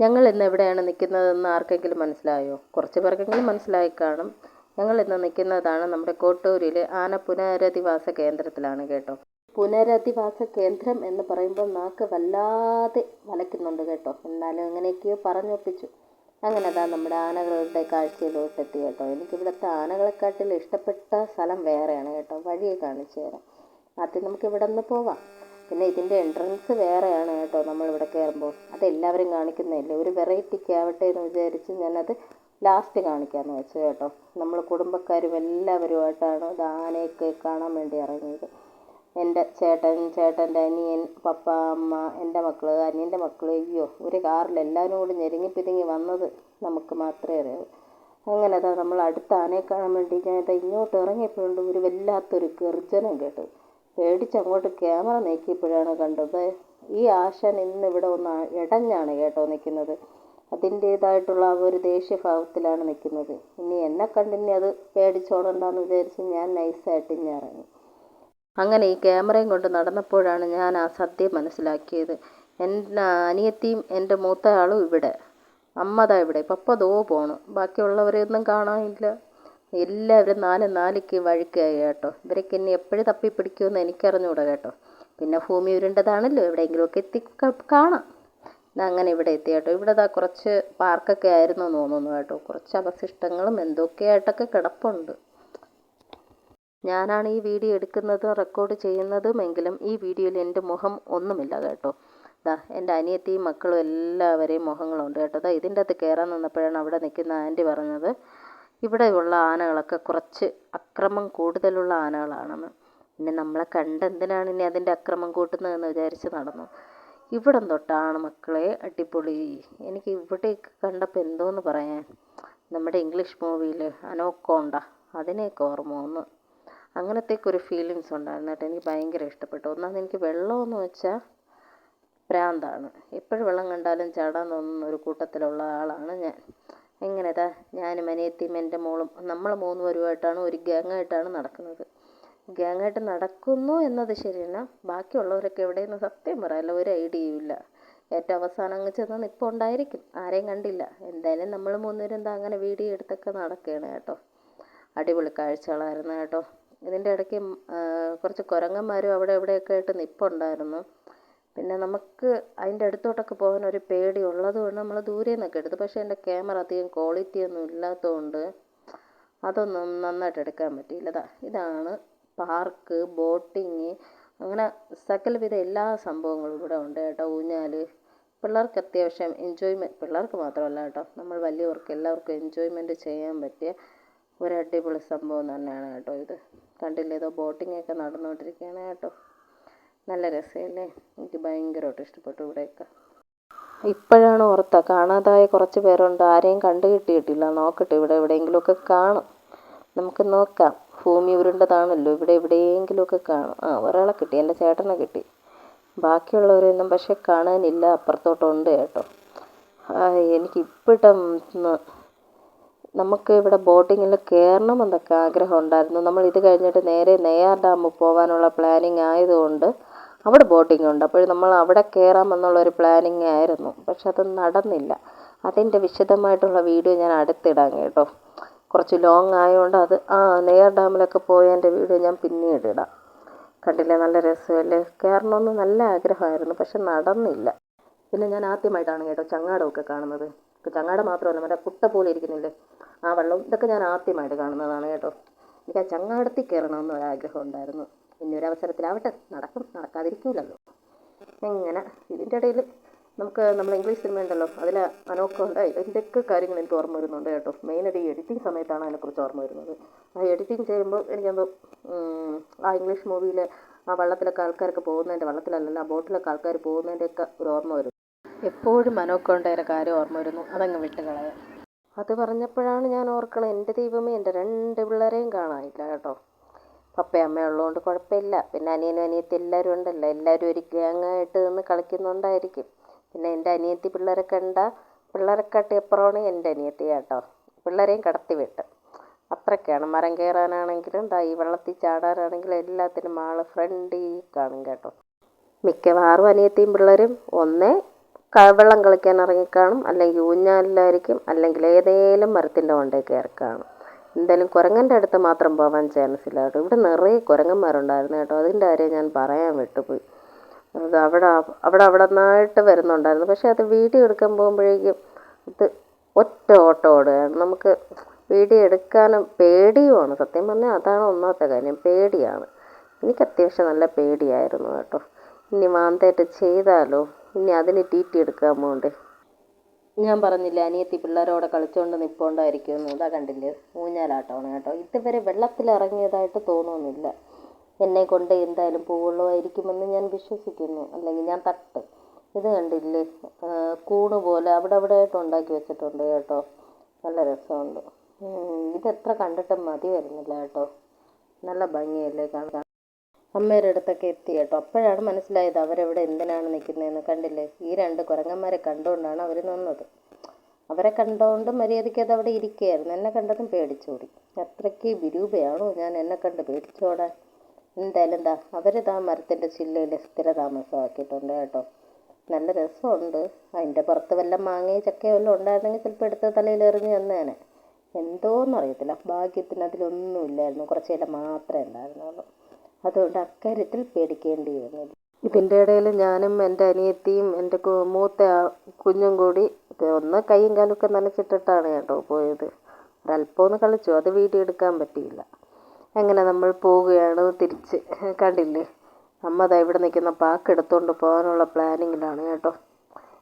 ഞങ്ങൾ ഇന്ന് എവിടെയാണ് നിൽക്കുന്നതെന്ന് ആർക്കെങ്കിലും മനസ്സിലായോ? കുറച്ച് പേർക്കെങ്കിലും മനസ്സിലായി കാണും. ഞങ്ങൾ ഇന്ന് നിൽക്കുന്നതാണ് നമ്മുടെ കോട്ടൂരിലെ ആന പുനരധിവാസ കേന്ദ്രത്തിലാണ് കേട്ടോ. പുനരധിവാസ കേന്ദ്രം എന്ന് പറയുമ്പോൾ നാക്ക് വല്ലാതെ വലയ്ക്കുന്നുണ്ട് കേട്ടോ. എന്നാലും അങ്ങനെയൊക്കെയോ പറഞ്ഞൊപ്പിച്ചു. അങ്ങനെ അതാ നമ്മുടെ ആനകളുടെ കാഴ്ചയിലോട്ട് എത്തി കേട്ടോ. എനിക്കിവിടുത്തെ ആനകളെക്കാട്ടിൽ ഇഷ്ടപ്പെട്ട സ്ഥലം വേറെയാണ് കേട്ടോ. വഴിയെ കാണിച്ചു തരാം. ആദ്യം നമുക്ക് ഇവിടെ നിന്ന് പോവാം. പിന്നെ ഇതിൻ്റെ എൻട്രൻസ് വേറെയാണ് കേട്ടോ. നമ്മളിവിടെ കയറുമ്പോൾ അതെല്ലാവരും കാണിക്കുന്നതല്ലേ, ഒരു വെറൈറ്റിക്ക് ആവട്ടെ എന്ന് വിചാരിച്ച് ഞാനത് ലാസ്റ്റ് കാണിക്കാമെന്ന് വെച്ചു കേട്ടോ. നമ്മൾ കുടുംബക്കാരും എല്ലാവരുമായിട്ടാണ് ഇത് ആനയൊക്കെ കാണാൻ വേണ്ടി ഇറങ്ങിയത്. എൻ്റെ ചേട്ടൻ്റെ അനിയൻ, പപ്പ, അമ്മ, എൻ്റെ മക്കൾ, അനിയൻ്റെ മക്കൾ, അയ്യോ ഒരു കാറിൽ എല്ലാവരും കൂടി ഞെരുങ്ങി പിതുങ്ങി വന്നത് നമുക്ക് മാത്രമേ അറിയാവൂ. അങ്ങനെ അതാ നമ്മൾ അടുത്ത ആനയെ കാണാൻ വേണ്ടി ഞാൻ ഇങ്ങോട്ട് ഇറങ്ങിയപ്പോഴുണ്ട് ഒരു വല്ലാത്തൊരു ഗർജനം കേട്ടു. പേടിച്ചങ്ങോട്ട് ക്യാമറ നീക്കിയപ്പോഴാണ് കണ്ടത് ഈ ആശാൻ ഇന്നിവിടെ ഒന്ന് ഇടഞ്ഞാണ് കേട്ടോ നിൽക്കുന്നത്. അതിൻ്റേതായിട്ടുള്ള ഒരു ദേഷ്യഭാവത്തിലാണ് നിൽക്കുന്നത്. ഇനി എന്നെ കണ്ടിനി അത് പേടിച്ചോടണ്ടെന്ന് വിചാരിച്ച് ഞാൻ നൈസായിട്ട് ഇനി ഇറങ്ങി. അങ്ങനെ ഈ ക്യാമറയും കൊണ്ട് നടന്നപ്പോഴാണ് ഞാൻ ആ സത്യം മനസ്സിലാക്കിയത്. എൻ്റെ അനിയത്തിയും എൻ്റെ മൂത്ത ആളും ഇവിടെ, അമ്മതാ ഇവിടെ, പപ്പ ദോ പോണു, ബാക്കിയുള്ളവരെയൊന്നും കാണാനില്ല. എല്ലാവരും നാലിക്ക് വഴിക്കായി കേട്ടോ. ഇവരൊക്കെ ഇനി എപ്പോഴും തപ്പി പിടിക്കുമെന്ന് എനിക്കറിഞ്ഞൂടാ കേട്ടോ. പിന്നെ ഭൂമി ഉരുണ്ടതാണല്ലോ, എവിടെയെങ്കിലുമൊക്കെ എത്തി കാണാം. അങ്ങനെ ഇവിടെ എത്തി കേട്ടോ. ഇവിടെ കുറച്ച് പാർക്കൊക്കെ ആയിരുന്നു തോന്നുന്നു കേട്ടോ. കുറച്ച് അവശിഷ്ടങ്ങളും എന്തൊക്കെയായിട്ടൊക്കെ കിടപ്പുണ്ട്. ഞാനാണ് ഈ വീഡിയോ എടുക്കുന്നതും റെക്കോർഡ് ചെയ്യുന്നതുമെങ്കിലും ഈ വീഡിയോയിൽ എൻ്റെ മുഖം ഒന്നുമില്ല കേട്ടോ. എൻ്റെ അനിയത്തിയും മക്കളും എല്ലാവരെയും മുഖങ്ങളുണ്ട് കേട്ടോ. ഇതിൻ്റെ അകത്ത് കയറാൻ നിന്നപ്പോഴാണ് അവിടെ നിൽക്കുന്ന ആൻറ്റി പറഞ്ഞത് ഇവിടെയുള്ള ആനകളൊക്കെ കുറച്ച് അക്രമം കൂടുതലുള്ള ആനകളാണെന്ന്. പിന്നെ നമ്മളെ കണ്ടെന്തിനാണ് ഇനി അതിൻ്റെ അക്രമം കൂട്ടുന്നതെന്ന് വിചാരിച്ച് നടന്നു. ഇവിടം തൊട്ടാണ് മക്കളെ അടിപൊളി. എനിക്ക് ഇവിടേക്ക് കണ്ടപ്പോൾ എന്തോന്ന് പറയാൻ, നമ്മുടെ ഇംഗ്ലീഷ് മൂവിയിൽ അനോക്കോണ്ട അതിനെയൊക്കെ ഓർമ്മ വന്നു. അങ്ങനത്തേക്കൊരു ഫീലിങ്സ് ഉണ്ടായിരുന്നു കേട്ടോ. എനിക്ക് ഭയങ്കര ഇഷ്ടപ്പെട്ടു. ഒന്നാമത് എനിക്ക് വെള്ളമെന്ന് വെച്ചാൽ ഭ്രാന്താണ്. എപ്പോഴും വെള്ളം കണ്ടാലും ചാടാൻ തോന്നുന്ന ഒരു കൂട്ടത്തിലുള്ള ആളാണ് ഞാൻ. എങ്ങനെതാ ഞാനും അനിയത്തിയും എൻ്റെ മോളും നമ്മൾ 3 പേരുമായിട്ടാണ് ഒരു ഗ്യാങ്ങായിട്ടാണ് നടക്കുന്നത്. ഗ്യാങ്ങായിട്ട് നടക്കുന്നു എന്നത് ശരിയല്ല, ബാക്കിയുള്ളവരൊക്കെ എവിടെയെന്ന് സത്യം പറയാമല്ല ഒരു ഐഡിയയും ഇല്ല. ഏറ്റവും അവസാനം അങ്ങ് ചെന്ന് നിൽപ്പുണ്ടായിരിക്കും, ആരെയും കണ്ടില്ല. എന്തായാലും നമ്മൾ 3 പേരും എന്താ അങ്ങനെ വീഡിയോ എടുത്തൊക്കെ നടക്കുകയാണ് കേട്ടോ. അടിപൊളി കാഴ്ചകളായിരുന്നു കേട്ടോ. ഇതിൻ്റെ ഇടയ്ക്ക് കുറച്ച് കുരങ്ങന്മാരും അവിടെ എവിടെയൊക്കെ ആയിട്ട് നിൽപ്പുണ്ടായിരുന്നു. പിന്നെ നമുക്ക് അതിൻ്റെ അടുത്തോട്ടൊക്കെ പോകാൻ ഒരു പേടി ഉള്ളത് കൊണ്ട് നമ്മൾ ദൂരെ നിന്നൊക്കെ എടുത്തു. പക്ഷേ എൻ്റെ ക്യാമറ അധികം ക്വാളിറ്റി ഒന്നും ഇല്ലാത്തതുകൊണ്ട് അതൊന്നും നന്നായിട്ട് എടുക്കാൻ പറ്റിയില്ല. ഇതാണ് പാർക്ക്, ബോട്ടിങ്, അങ്ങനെ സകലവിധ എല്ലാ സംഭവങ്ങളും ഇവിടെ ഉണ്ട് കേട്ടോ. ഊഞ്ഞാൽ, പിള്ളേർക്ക് അത്യാവശ്യം എൻജോയ്മെൻറ്റ്, പിള്ളേർക്ക് മാത്രമല്ല കേട്ടോ, നമ്മൾ വലിയവർക്ക് എല്ലാവർക്കും എൻജോയ്മെൻറ്റ് ചെയ്യാൻ പറ്റിയ ഒരു അടിപൊളി സംഭവം തന്നെയാണ് കേട്ടോ ഇത്. കണ്ടില്ലേ, ഏതോ ബോട്ടിങ്ങൊക്കെ നടന്നുകൊണ്ടിരിക്കുകയാണ് കേട്ടോ. നല്ല രസമല്ലേ, എനിക്ക് ഭയങ്കരമായിട്ട് ഇഷ്ടപ്പെട്ടു ഇവിടെയൊക്കെ. ഇപ്പോഴാണ് ഓർത്ത കാണാതായ കുറച്ച് പേരുണ്ട്, ആരെയും കണ്ടു കിട്ടിയിട്ടില്ല. നോക്കട്ടെ, ഇവിടെ എവിടെയെങ്കിലുമൊക്കെ കാണും, നമുക്ക് നോക്കാം. ഭൂമി ഉരുണ്ടതാണല്ലോ, ഇവിടെ എവിടെയെങ്കിലുമൊക്കെ കാണും. ഒരാളെ കിട്ടി, എൻ്റെ ചേട്ടനെ കിട്ടി. ബാക്കിയുള്ളവരൊന്നും പക്ഷെ കാണാനില്ല, അപ്പുറത്തോട്ടുണ്ട് കേട്ടോ. എനിക്കിപ്പോഴും നമുക്ക് ഇവിടെ ബോട്ടിങ്ങിൽ കയറണം എന്നൊക്കെ ആഗ്രഹം ഉണ്ടായിരുന്നു. നമ്മൾ ഇത് കഴിഞ്ഞിട്ട് നേരെ നെയ്യാർ ഡാം പോകാനുള്ള പ്ലാനിങ് ആയതുകൊണ്ട് അവിടെ ബോട്ടിംഗ് ഉണ്ട്. അപ്പോൾ നമ്മൾ അവിടെ കയറാമെന്നുള്ളൊരു പ്ലാനിങ് ആയിരുന്നു, പക്ഷെ അത് നടന്നില്ല. അതിൻ്റെ വിശദമായിട്ടുള്ള വീഡിയോ ഞാൻ അടുത്തിടാം കേട്ടോ. കുറച്ച് ലോങ് ആയതുകൊണ്ട് അത് നെയ്യാർ ഡാമിലൊക്കെ പോയതിൻ്റെ വീഡിയോ ഞാൻ പിന്നീട് ഇടാം. കണ്ടില്ലേ, നല്ല രസമല്ലേ, കയറണമെന്ന് നല്ല ആഗ്രഹമായിരുന്നു, പക്ഷെ നടന്നില്ല. പിന്നെ ഞാൻ ആദ്യമായിട്ടാണ് കേട്ടോ ചങ്ങാടമൊക്കെ കാണുന്നത്. ചങ്ങാടം മാത്രമല്ല, മറ്റേ കുട്ട പോലെ ഇരിക്കുന്നില്ലേ ആ വെള്ളം, ഇതൊക്കെ ഞാൻ ആദ്യമായിട്ട് കാണുന്നതാണ് കേട്ടോ. എനിക്ക് ആ ചങ്ങാടത്തിൽ കയറണമെന്ന് ഒരാഗ്രഹം ഉണ്ടായിരുന്നു. ഇനി ഒരു അവസരത്തിലാവട്ടെ, നടക്കും, നടക്കാതിരിക്കില്ലല്ലോ. ഇങ്ങനെ ഇതിൻ്റെ ഇടയിൽ നമ്മൾ ഇംഗ്ലീഷ് സിനിമ ഉണ്ടല്ലോ, അതിൽ അനോക്കോണ്ട ഇതിൻ്റെയൊക്കെ കാര്യങ്ങൾ എനിക്ക് ഓർമ്മ വരുന്നുണ്ട് കേട്ടോ. മെയിനായിട്ട് ഈ എഡിറ്റിംഗ് സമയത്താണ് അതിനെക്കുറിച്ച് ഓർമ്മ വരുന്നത്. ആ എഡിറ്റിംഗ് ചെയ്യുമ്പോൾ എനിക്കെന്തോ ആ ഇംഗ്ലീഷ് മൂവിയിൽ ആ വെള്ളത്തിലൊക്കെ ആൾക്കാരൊക്കെ പോകുന്നതിൻ്റെ, വെള്ളത്തിലല്ല ആ ബോട്ടിലൊക്കെ ആൾക്കാർ പോകുന്നതിൻ്റെയൊക്കെ ഒരു ഓർമ്മ വരും. എപ്പോഴും അനോക്കോണ്ടയുടെ കാര്യം ഓർമ്മ വരുന്നു, അതങ്ങ് വിട്ടുകളയാം. അത് പറഞ്ഞപ്പോഴാണ് ഞാൻ ഓർക്കണം, എൻ്റെ ദൈവമേ, എൻ്റെ 2 പിള്ളേരെയും കാണാനില്ല കേട്ടോ. പപ്പയും അമ്മയും ഉള്ളതുകൊണ്ട് കുഴപ്പമില്ല. പിന്നെ അനിയനും അനിയത്തി എല്ലാവരും ഉണ്ടല്ലോ, എല്ലാവരും ഒരു ഗ്യാങ്ങായിട്ട് നിന്ന് കളിക്കുന്നുണ്ടായിരിക്കും. പിന്നെ എൻ്റെ അനിയത്തി പിള്ളേരെ കണ്ട പിള്ളേരെക്കാട്ടി അപ്പുറമാണ് എൻ്റെ അനിയത്തി കേട്ടോ. പിള്ളേരെയും കടത്തി വിട്ട് അത്രയ്ക്കാണ്. മരം കയറാനാണെങ്കിലും ഈ വെള്ളത്തിൽ ചാടാനാണെങ്കിലും എല്ലാത്തിനും ആൾ ഫ്രണ്ടി കാണും കേട്ടോ. മിക്കവാറും അനിയത്തിയും പിള്ളേരും ഒന്നേ വെള്ളം കളിക്കാൻ ഇറങ്ങിക്കാണും, അല്ലെങ്കിൽ ഊഞ്ഞാലിലായിരിക്കും, അല്ലെങ്കിൽ ഏതേലും മരത്തിൻ്റെ കൊണ്ടേ കയറി കാണും. എന്തായാലും കുരങ്ങൻ്റെ അടുത്ത് മാത്രം പോകാൻ ചാൻസ് ഇല്ല കേട്ടോ. ഇവിടെ നിറയെ കുരങ്ങന്മാരുണ്ടായിരുന്നു കേട്ടോ. അതിൻ്റെ കാര്യം ഞാൻ പറയാൻ വിട്ടുപോയി. അത് അവിടെ അവിടെ നിന്നായിട്ട് വരുന്നുണ്ടായിരുന്നു. പക്ഷേ അത് വീഡിയോ എടുക്കാൻ പോകുമ്പോഴേക്കും ഇത് ഒറ്റ ഓട്ടം ഓടുകയാണ്. നമുക്ക് വീഡിയോ എടുക്കാനും പേടിയുമാണ്. സത്യം പറഞ്ഞാൽ അതാണ് ഒന്നാമത്തെ കാര്യം, പേടിയാണ്. എനിക്ക് അത്യാവശ്യം നല്ല പേടിയായിരുന്നു കേട്ടോ. ഇനി മാന്തേറ്റ് ചെയ്താലോ, ഇനി അതിന് തീറ്റി എടുക്കാൻ പോകണ്ടേ. ഞാൻ പറഞ്ഞില്ലേ അനിയത്തി പിള്ളേരോടെ കളിച്ചുകൊണ്ട് നിൽപ്പുണ്ടായിരിക്കുമെന്ന്. ഇതാ കണ്ടില്ലേ, ഊഞ്ഞാലാട്ടമാണ് കേട്ടോ. ഇതുവരെ വെള്ളത്തിലിറങ്ങിയതായിട്ട് തോന്നുന്നില്ല. എന്നെ കൊണ്ട് എന്തായാലും പോവുള്ളമായിരിക്കുമെന്ന് ഞാൻ വിശ്വസിക്കുന്നു, അല്ലെങ്കിൽ ഞാൻ തട്ട്. ഇത് കണ്ടില്ലേ, കൂണ് പോലെ അവിടെ ആയിട്ട് ഉണ്ടാക്കി വെച്ചിട്ടുണ്ട് കേട്ടോ. നല്ല രസമുണ്ട്. ഇതെത്ര കണ്ടിട്ടും മതി വരുന്നില്ല കേട്ടോ. നല്ല ഭംഗിയല്ലേ കാണാൻ. അമ്മയുടെ അടുത്തൊക്കെ എത്തി കേട്ടോ. അപ്പോഴാണ് മനസ്സിലായത് അവരെവിടെ എന്തിനാണ് നിൽക്കുന്നതെന്ന്. കണ്ടില്ലേ, ഈ 2 കുരങ്ങന്മാരെ കണ്ടുകൊണ്ടാണ് അവർ നിന്നത്. അവരെ കണ്ടുകൊണ്ട് മര്യാദയ്ക്ക് അത് അവിടെ ഇരിക്കുകയായിരുന്നു. എന്നെ കണ്ടതും പേടിച്ചോടി. അത്രയ്ക്ക് വിരൂപയാണോ ഞാൻ എന്നെ കണ്ട് പേടിച്ചോടാൻ. എന്തായാലും എന്താ അവരിതാ മരത്തിൻ്റെ ചില്ലയിൽ സ്ഥിരതാമസമാക്കിയിട്ടുണ്ട് കേട്ടോ. നല്ല രസമുണ്ട്. അതിൻ്റെ പുറത്ത് വല്ല മാങ്ങയോ ചക്കയോ വല്ലതും ഉണ്ടായിരുന്നെങ്കിൽ ചിലപ്പോൾ എടുത്ത് തലയിലെറിഞ്ഞ് തന്നേനെ. എന്തോന്നറിയത്തില്ല, ഭാഗ്യത്തിന് അതിലൊന്നുമില്ലായിരുന്നു. കുറച്ച് ഇല മാത്രമേ ഉണ്ടായിരുന്നുള്ളൂ. അതുകൊണ്ട് അക്കാര്യത്തിൽ പേടിക്കേണ്ടി വന്നില്ല. ഇതിൻ്റെ ഇടയിൽ ഞാനും എൻ്റെ അനിയത്തിയും എൻ്റെ മൂത്ത കുഞ്ഞും കൂടി ഒന്ന് കൈയും കാലൊക്കെ നനച്ചിട്ടിട്ടാണ് കേട്ടോ പോയത്. ഒരല്പം ഒന്ന് കളിച്ചു, അത് വീഡിയോ എടുക്കാൻ പറ്റിയില്ല. അങ്ങനെ നമ്മൾ പോവുകയാണ് തിരിച്ച്. കണ്ടില്ലേ, അമ്മ ദാ ഇവിടെ നിൽക്കുന്ന പാക്ക് എടുത്തുകൊണ്ട് പോകാനുള്ള പ്ലാനിങ്ങിലാണ് കേട്ടോ.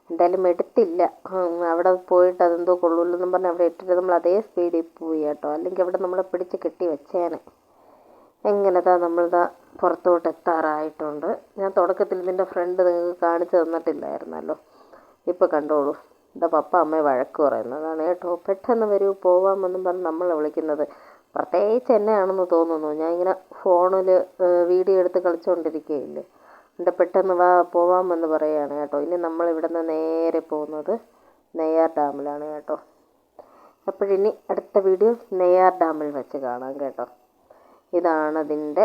എന്തായാലും എടുത്തില്ല. അവിടെ പോയിട്ട് അതെന്തോ കൊള്ളൂല്ലെന്നും പറഞ്ഞ് അവിടെ ഇട്ടിട്ട് നമ്മൾ അതേ സ്പീഡിൽ പോയി കേട്ടോ. അല്ലെങ്കിൽ അവിടെ നമ്മളെ പിടിച്ച് കെട്ടി വെച്ചേനെ. എങ്ങനെതാ നമ്മളിതാ പുറത്തോട്ട് എത്താറായിട്ടുണ്ട്. ഞാൻ തുടക്കത്തിൽ ഇതിൻ്റെ ഫ്രണ്ട് നിങ്ങൾക്ക് കാണിച്ചു തന്നിട്ടില്ലായിരുന്നല്ലോ. ഇപ്പോൾ കണ്ടോളൂ. ഇതാ പപ്പ അമ്മയെ വഴക്ക് പറയുന്നതാണ് കേട്ടോ. പെട്ടെന്ന് വരൂ പോവാമെന്നും പറഞ്ഞ് നമ്മളെ വിളിക്കുന്നത്. പ്രത്യേകിച്ച് എന്നെയാണെന്ന് തോന്നുന്നു. ഞാൻ ഇങ്ങനെ ഫോണിൽ വീഡിയോ എടുത്ത് കളിച്ചുകൊണ്ടിരിക്കുകയില്ലേ. എൻ്റെ പെട്ടെന്ന് വാ പോവാമെന്ന് പറയുകയാണ് കേട്ടോ. ഇനി നമ്മളിവിടെ നിന്ന് നേരെ പോകുന്നത് നെയ്യാർ ഡാമിലാണ് കേട്ടോ. അപ്പോഴിനി അടുത്ത വീഡിയോ നെയ്യാർ ഡാമിൽ വെച്ച് കാണാം കേട്ടോ. ഇതാണ് അതിൻ്റെ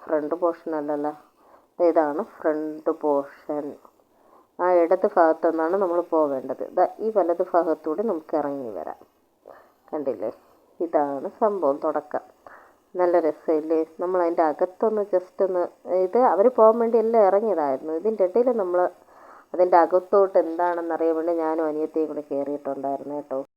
ഫ്രണ്ട് പോർഷൻ അല്ലല്ലോ, ഇതാണ് ഫ്രണ്ട് പോർഷൻ. ആ ഇടത് ഭാഗത്തു നിന്നാണ് നമ്മൾ പോവേണ്ടത്. ഈ വലത് ഭാഗത്തൂടെ നമുക്ക് ഇറങ്ങി വരാം. കണ്ടില്ലേ, ഇതാണ് സംഭവം തുടക്കം. നല്ല രസമില്ലേ. നമ്മൾ അതിൻ്റെ അകത്തൊന്ന് ജസ്റ്റ് ഒന്ന് ഇത് അവർ പോകാൻ വേണ്ടി എല്ലാം ഇറങ്ങിയതായിരുന്നു. ഇതിൻ്റെ ഇടയിൽ നമ്മൾ അതിൻ്റെ അകത്തോട്ട് എന്താണെന്ന് അറിയാൻ വേണ്ടി ഞാനും അനിയത്തിയും കൂടെ കയറിയിട്ടുണ്ടായിരുന്നു കേട്ടോ.